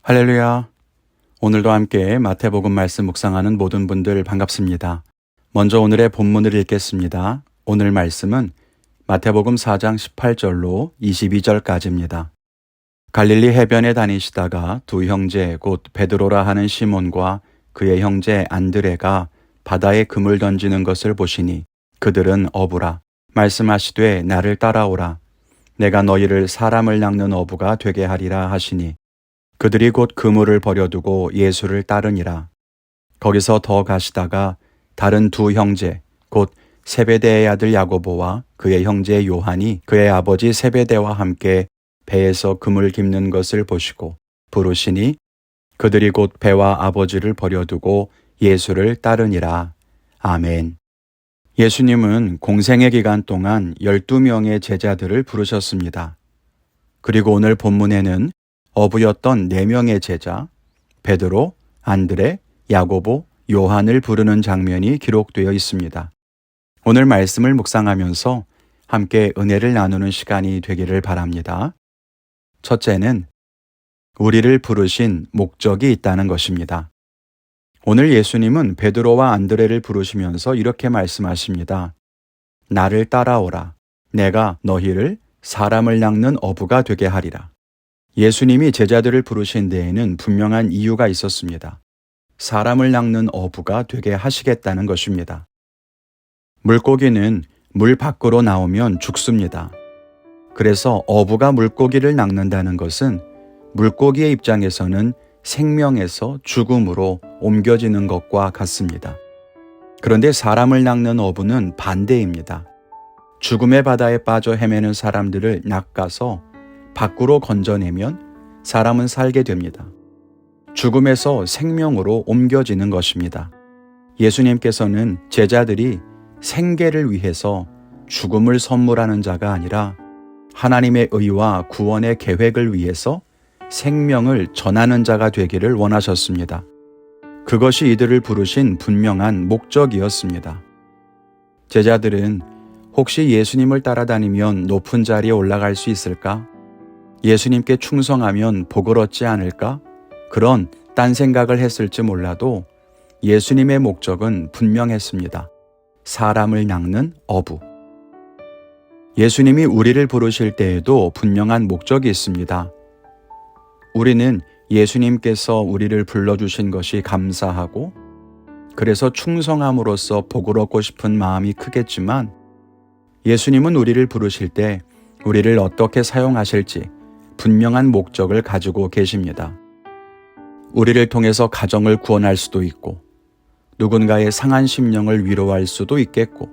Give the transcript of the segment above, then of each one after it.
할렐루야. 오늘도 함께 마태복음 말씀 묵상하는 모든 분들 반갑습니다. 먼저 오늘의 본문을 읽겠습니다. 오늘 말씀은 마태복음 4장 18절로 22절까지입니다. 갈릴리 해변에 다니시다가 두 형제 곧 베드로라 하는 시몬과 그의 형제 안드레가 바다에 금을 던지는 것을 보시니 그들은 어부라. 말씀하시되 나를 따라오라. 내가 너희를 사람을 낚는 어부가 되게 하리라 하시니 그들이 곧 그물을 버려두고 예수를 따르니라. 거기서 더 가시다가 다른 두 형제 곧 세베대의 아들 야고보와 그의 형제 요한이 그의 아버지 세베대와 함께 배에서 금을 깁는 것을 보시고 부르시니 그들이 곧 배와 아버지를 버려두고 예수를 따르니라. 아멘. 예수님은 공생의 기간 동안 12명의 제자들을 부르셨습니다. 그리고 오늘 본문에는 어부였던 4명의 제자 베드로, 안드레, 야고보, 요한을 부르는 장면이 기록되어 있습니다. 오늘 말씀을 묵상하면서 함께 은혜를 나누는 시간이 되기를 바랍니다. 첫째는 우리를 부르신 목적이 있다는 것입니다. 오늘 예수님은 베드로와 안드레를 부르시면서 이렇게 말씀하십니다. 나를 따라오라. 내가 너희를 사람을 낚는 어부가 되게 하리라. 예수님이 제자들을 부르신 데에는 분명한 이유가 있었습니다. 사람을 낚는 어부가 되게 하시겠다는 것입니다. 물고기는 물 밖으로 나오면 죽습니다. 그래서 어부가 물고기를 낚는다는 것은 물고기의 입장에서는 생명에서 죽음으로 옮겨지는 것과 같습니다. 그런데 사람을 낚는 어부는 반대입니다. 죽음의 바다에 빠져 헤매는 사람들을 낚아서 밖으로 건져내면 사람은 살게 됩니다. 죽음에서 생명으로 옮겨지는 것입니다. 예수님께서는 제자들이 생계를 위해서 죽음을 선물하는 자가 아니라 하나님의 의와 구원의 계획을 위해서 생명을 전하는 자가 되기를 원하셨습니다. 그것이 이들을 부르신 분명한 목적이었습니다. 제자들은 혹시 예수님을 따라다니면 높은 자리에 올라갈 수 있을까? 예수님께 충성하면 복을 얻지 않을까? 그런 딴 생각을 했을지 몰라도 예수님의 목적은 분명했습니다. 사람을 낚는 어부. 예수님이 우리를 부르실 때에도 분명한 목적이 있습니다. 우리는 예수님께서 우리를 불러주신 것이 감사하고 그래서 충성함으로써 복을 얻고 싶은 마음이 크겠지만 예수님은 우리를 부르실 때 우리를 어떻게 사용하실지 분명한 목적을 가지고 계십니다. 우리를 통해서 가정을 구원할 수도 있고 누군가의 상한 심령을 위로할 수도 있겠고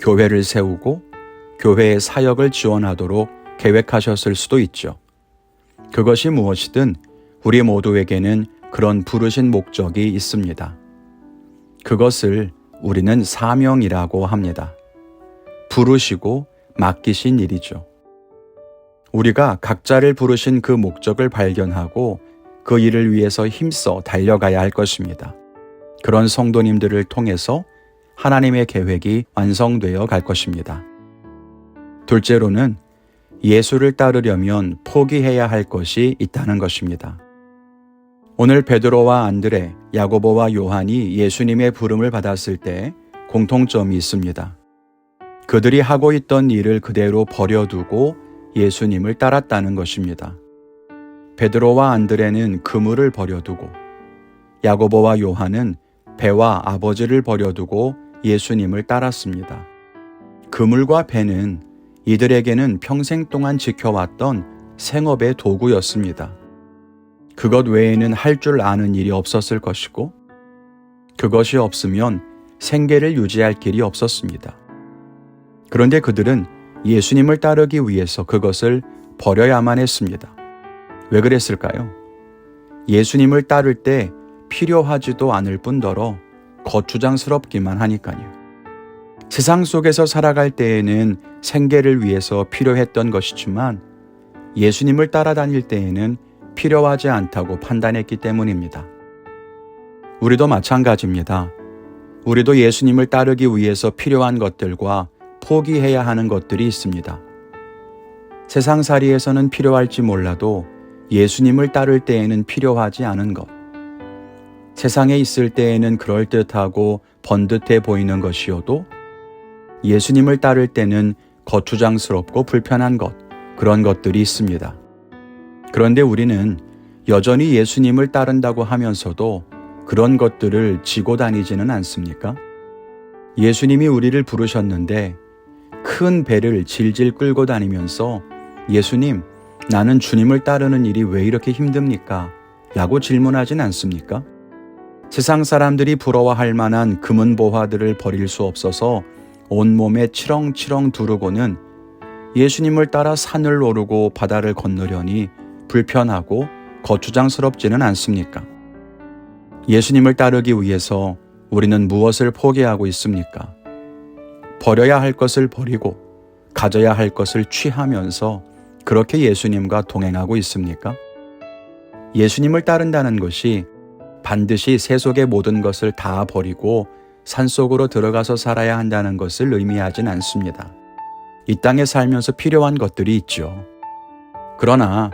교회를 세우고 교회의 사역을 지원하도록 계획하셨을 수도 있죠. 그것이 무엇이든 우리 모두에게는 그런 부르신 목적이 있습니다. 그것을 우리는 사명이라고 합니다. 부르시고 맡기신 일이죠. 우리가 각자를 부르신 그 목적을 발견하고 그 일을 위해서 힘써 달려가야 할 것입니다. 그런 성도님들을 통해서 하나님의 계획이 완성되어 갈 것입니다. 둘째로는 예수를 따르려면 포기해야 할 것이 있다는 것입니다. 오늘 베드로와 안드레, 야고보와 요한이 예수님의 부름을 받았을 때 공통점이 있습니다. 그들이 하고 있던 일을 그대로 버려두고 예수님을 따랐다는 것입니다. 베드로와 안드레는 그물을 버려두고 야고보와 요한은 배와 아버지를 버려두고 예수님을 따랐습니다. 그물과 배는 이들에게는 평생 동안 지켜왔던 생업의 도구였습니다. 그것 외에는 할 줄 아는 일이 없었을 것이고 그것이 없으면 생계를 유지할 길이 없었습니다. 그런데 그들은 예수님을 따르기 위해서 그것을 버려야만 했습니다. 왜 그랬을까요? 예수님을 따를 때 필요하지도 않을 뿐더러 거추장스럽기만 하니까요. 세상 속에서 살아갈 때에는 생계를 위해서 필요했던 것이지만 예수님을 따라다닐 때에는 필요하지 않다고 판단했기 때문입니다. 우리도 마찬가지입니다. 우리도 예수님을 따르기 위해서 필요한 것들과 포기해야 하는 것들이 있습니다. 세상살이에서는 필요할지 몰라도 예수님을 따를 때에는 필요하지 않은 것, 세상에 있을 때에는 그럴듯하고 번듯해 보이는 것이어도 예수님을 따를 때는 거추장스럽고 불편한 것, 그런 것들이 있습니다. 그런데 우리는 여전히 예수님을 따른다고 하면서도 그런 것들을 지고 다니지는 않습니까? 예수님이 우리를 부르셨는데 큰 배를 질질 끌고 다니면서 예수님, 나는 주님을 따르는 일이 왜 이렇게 힘듭니까? 라고 질문하진 않습니까? 세상 사람들이 부러워할 만한 금은 보화들을 버릴 수 없어서 온몸에 치렁치렁 두르고는 예수님을 따라 산을 오르고 바다를 건너려니 불편하고 거추장스럽지는 않습니까? 예수님을 따르기 위해서 우리는 무엇을 포기하고 있습니까? 버려야 할 것을 버리고 가져야 할 것을 취하면서 그렇게 예수님과 동행하고 있습니까? 예수님을 따른다는 것이 반드시 세속의 모든 것을 다 버리고 산속으로 들어가서 살아야 한다는 것을 의미하진 않습니다. 이 땅에 살면서 필요한 것들이 있죠. 그러나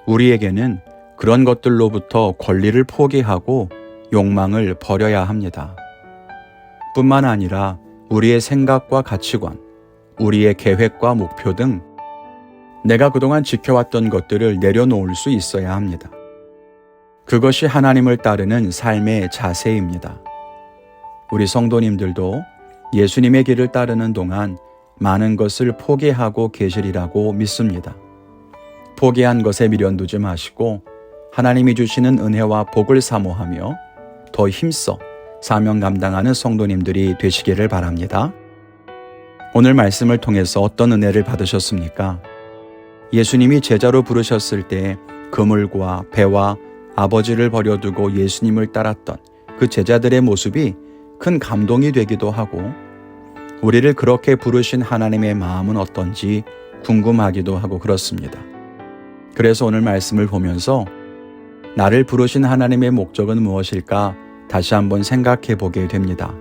우리에게는 그런 것들로부터 권리를 포기하고 욕망을 버려야 합니다. 뿐만 아니라 우리의 생각과 가치관, 우리의 계획과 목표 등 내가 그동안 지켜왔던 것들을 내려놓을 수 있어야 합니다. 그것이 하나님을 따르는 삶의 자세입니다. 우리 성도님들도 예수님의 길을 따르는 동안 많은 것을 포기하고 계시리라고 믿습니다. 포기한 것에 미련두지 마시고 하나님이 주시는 은혜와 복을 사모하며 더 힘써 사명 감당하는 성도님들이 되시기를 바랍니다. 오늘 말씀을 통해서 어떤 은혜를 받으셨습니까? 예수님이 제자로 부르셨을 때 그물과 배와 아버지를 버려두고 예수님을 따랐던 그 제자들의 모습이 큰 감동이 되기도 하고 우리를 그렇게 부르신 하나님의 마음은 어떤지 궁금하기도 하고 그렇습니다. 그래서 오늘 말씀을 보면서 나를 부르신 하나님의 목적은 무엇일까 다시 한번 생각해 보게 됩니다.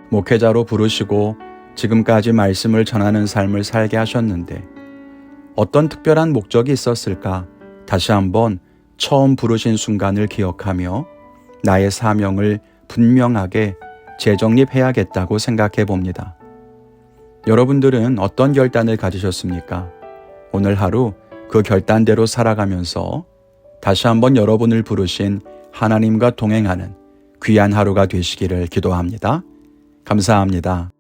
목회자로 부르시고 지금까지 말씀을 전하는 삶을 살게 하셨는데 어떤 특별한 목적이 있었을까 다시 한번 처음 부르신 순간을 기억하며 나의 사명을 분명하게 재정립해야겠다고 생각해 봅니다. 여러분들은 어떤 결단을 가지셨습니까? 오늘 하루 그 결단대로 살아가면서 다시 한번 여러분을 부르신 하나님과 동행하는 귀한 하루가 되시기를 기도합니다. 감사합니다.